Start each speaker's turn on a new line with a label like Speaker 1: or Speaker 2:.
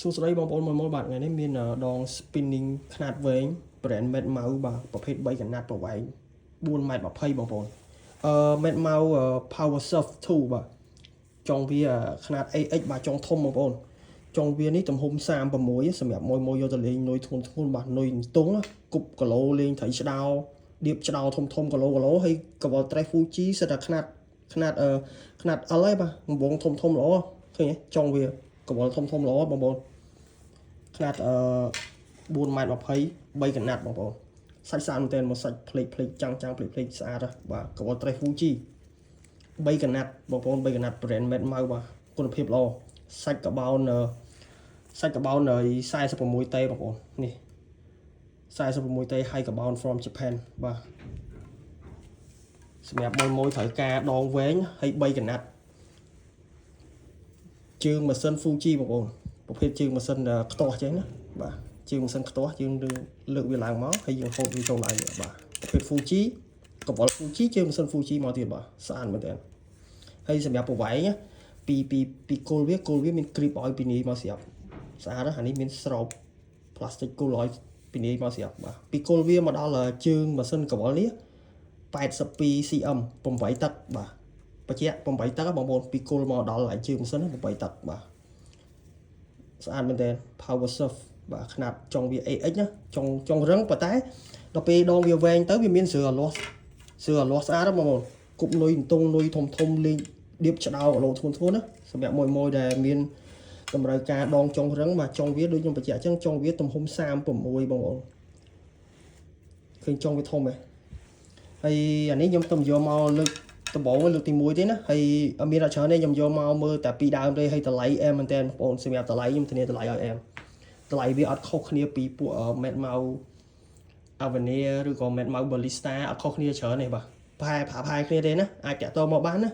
Speaker 1: សួស្តីបងប្អូនមួយបាទថ្ងៃនេះមានដង spinning ខ្នាតវែង brand Med Mouse បាទប្រភេទ3កណាត់ប្រវែង 4.20 បងប្អូនMed Mouse Power Surf 2បាទចុងវាខ្នាត AX បាទចុងធំបងប្អូនចុងវានេះទំហំ36សម្រាប់មួយយកទៅលេងនុយធ្ងន់បាទនុយទង់គប់គីឡូលេងត្រីឆ្ដោដៀបឆ្ដោធំគីឡូហើយកវលត្រេះ Fuji សិតតែខ្នាតL ហើយបាទបំងធំល្អឃើញទេចុងវាកវលធំល្អបងប្អូនខ្នាត4.20 3កណាត់បងប្អូនសាច់ស្អាតមែនទែនមកសាច់ផ្លេកចាំងផ្លេកស្អាតបាទកវលត្រេះ Fuji 3កណាត់បងប្អូន3កណាត់ brand Med Mouse បាទគុណភាពល្អសាច់កបោន46តេបងប្អូននេះ46តេហើយកបោន from Japan បាទសម្រាប់មួយត្រូវការដងវែងហើយ3កណាត់ជើងម៉ាស៊ីន Fuji បងប្អូនប្រភេទជើងម៉ាស៊ីនខ្ទាស់ចឹងណាបាទជើងម៉ាស៊ីនខ្ទាស់យើងលើកវាឡើងមកហើយយើងហូតវាចូលឡើងបាទប្រភេទ Fuji កវល Fuji ជើងម៉ាស៊ីន Fuji មកទៀតបាទស្អាតមែនតើហើយសម្រាប់ប្រវែងពីគល់វាមាន grip ឲ្យពីនេះមកស្រាប់ស្អាតអានេះមានស្រោប plastic គល់ឲ្យពីនេះមកស្រាប់បាទពីគល់វាមកដល់ជើងម៉ាស៊ីនកវលនេះ82 cm 8ទឹកបាទបច្ចៈ8ទឹកបងប្អូនពីគល់មកដល់ហើយជើងម៉ាស៊ីន8ទឹកបាទស្អាតមែនតើ Power Surf បាទខ្នាតចុងវា AX ណាចុងរឹងប៉ុន្តែដល់ពេលដងវាវែងទៅវាមានស្អាតស្អាតបងប្អូនគប់នុយទង់នុយធំលេងដៀបឆ្ដោគីឡូធ្ងន់ណាសម្រាប់មួយដែលមានតម្រូវការដងចុងរឹងបាទចុងវាដូចខ្ញុំបញ្ជាក់អញ្ចឹងចុងវាទំហំ36បងប្អូនឃើញចុងវាធំហ៎ហើយអានេះខ្ញុំទៅយកមកលើកដំបូងលើកទី1ទេណាហើយអត់មានអត់ច្រើនទេខ្ញុំយកមកមើលតែពីដើមទេហើយតម្លៃអែមមែនតើបងប្អូនសម្រាប់តម្លៃខ្ញុំធានាតម្លៃឲ្យអែមតម្លៃវាអត់ខុសគ្នាពីពួក Med Mouse Avenir ឬក៏ Med Mouse Ballista អត់ខុសគ្នាច្រើនទេបាទប្រហែលគ្នាទេណាអាចតាក់ទងមកបានណា